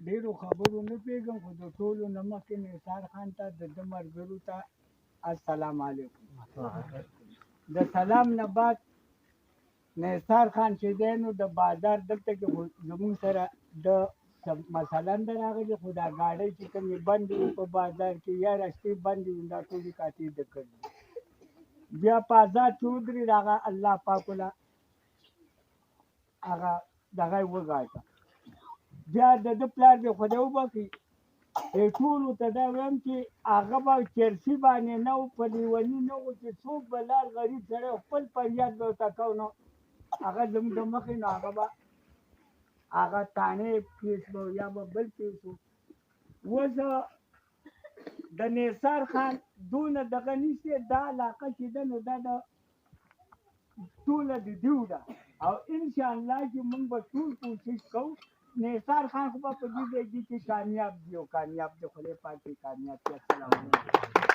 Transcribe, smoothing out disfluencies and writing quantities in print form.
ډېرو خبرو نه پوهېږم خو د ټولو نه مخکې نثار خان ته د ده ملګرو ته السلام علیکم. د سلام نه بعد نثار خان چې دی نو د بازار دلته کې خو زموږ سره د مثلا د راغلي خو دا ګاډۍ چې کومې بندې وي په بازار کې یا رستې بندې وي دا ټولې کاتې ده کړي بیا په ازاد چې ودرېد هغه الله پاک وله هغه دغه یې وګاټه بیا د ده پلار دې خدای وبخښي ټولو ته دا وایم چې هغه به چرسي باندې نه و په لیوني نه و چې څوک به لار غریب سړی خپل فریاد به ورته کو نو هغه زموږ د مخې نو هغه به هغه تانې کیس به یا به بل کیس و اوس د نثار خان دونه دغه نیسي دا علاقه چې ده نو دا د ټوله د دیو ده او انشاءالله چې موږ به ټول کوشش کوو نثار خان خو به په دې ځای کې کامیاب دی او کامیاب دی خدای پاک یې کامیاب کړي. السلام علیکم.